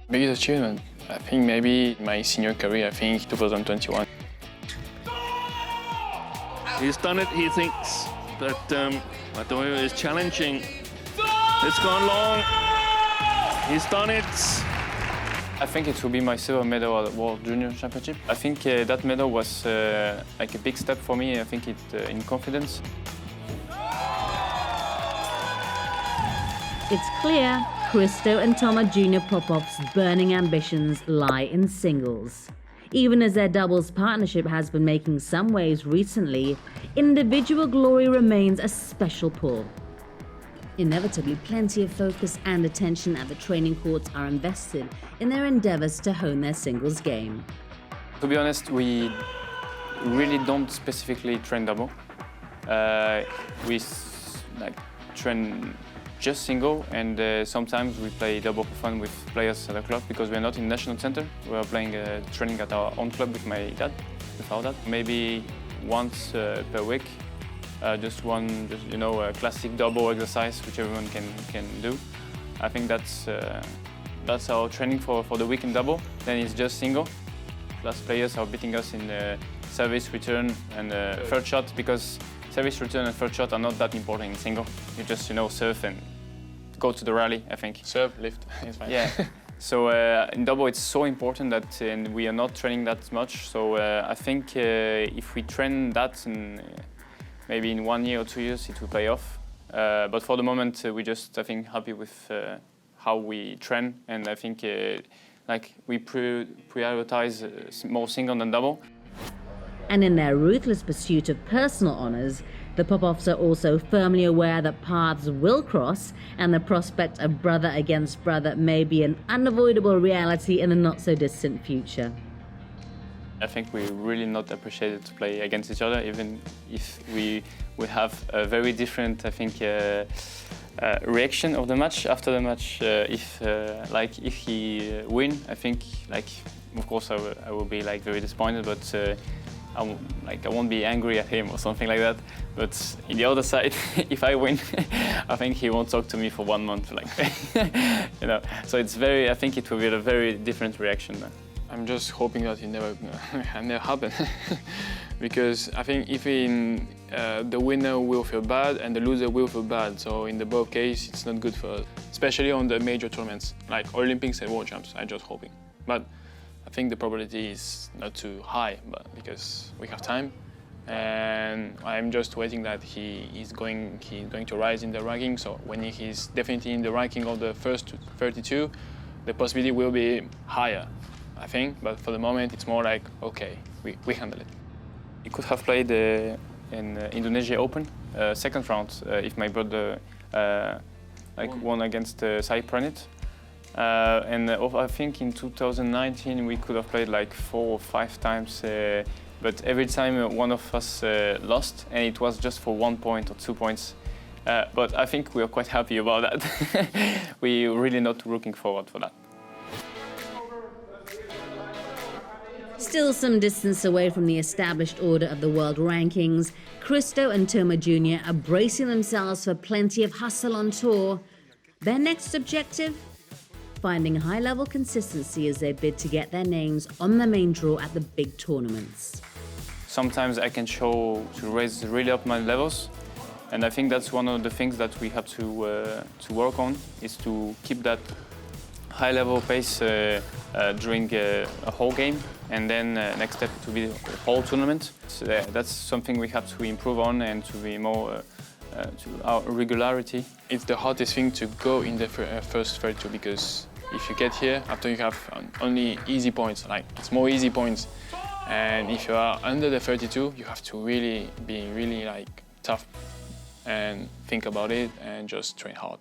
Biggest achievement, I think maybe my senior career, I think 2021. He's done it. He thinks that Badminton is challenging. It's gone long. He's done it. I think it will be my silver medal at the World Junior Championship. I think that medal was like a big step for me. I think it in confidence. It's clear Christo and Toma Junior Popov's burning ambitions lie in singles. Even as their doubles partnership has been making some waves recently, individual glory remains a special pull. Inevitably, plenty of focus and attention at the training courts are invested in their endeavours to hone their singles game. To be honest, we really don't specifically train double. We train just single, and sometimes we play double for fun with players at the club because we're not in national center. We are playing training at our own club with my dad, with our dad. Maybe once per week, just a classic double exercise which everyone can do. I think that's our training for the week in double. Then it's just single. Plus players are beating us in service, return, and third shot because service, return, and third shot are not that important in single. You just serve and go to the rally. I think. Serve, lift, it's fine. Yeah. So in double it's so important that and we are not training that much. So I think if we train that maybe in 1 year or 2 years it will pay off. But for the moment we're just happy with how we train, and I think we prioritize more single than double. And in their ruthless pursuit of personal honours, the Popovs are also firmly aware that paths will cross, and the prospect of brother against brother may be an unavoidable reality in the not-so-distant future. I think we really not appreciate to play against each other, even if we have a very different, reaction of the match after the match. If he win, I think of course I will be very disappointed, but I won't be angry at him or something like that. But in the other side, if I win, I think he won't talk to me for 1 month, So it's I think it will be a very different reaction. I'm just hoping that it never happen, because I think if the winner will feel bad and the loser will feel bad. So in the both cases, it's not good for us, especially on the major tournaments like Olympics and World Champs. I'm just hoping, but I think the probability is not too high, but because we have time, and I'm just waiting that he's going to rise in the ranking. So when he's definitely in the ranking of the first 32, the possibility will be higher, I think. But for the moment, it's more okay, we handle it. He could have played in Indonesia Open second round if my brother won against Sai Pranit. And I think in 2019 we could have played 4 or 5 times, but every time one of us lost, and it was just for 1 point or 2 points. But I think we are quite happy about that. We're really not looking forward for that. Still some distance away from the established order of the world rankings, Christo and Toma Jr. are bracing themselves for plenty of hustle on tour. Their next objective? Finding high-level consistency as they bid to get their names on the main draw at the big tournaments. Sometimes I can show to raise really up my levels, and I think that's one of the things that we have to work on, is to keep that high-level pace during a whole game, and then next step to be the whole tournament. So that's something we have to improve on and to be more to our regularity. It's the hardest thing to go in the first 32, because if you get here after you have only easy points, it's more easy points, and if you are under the 32, you have to really be tough and think about it and just train hard.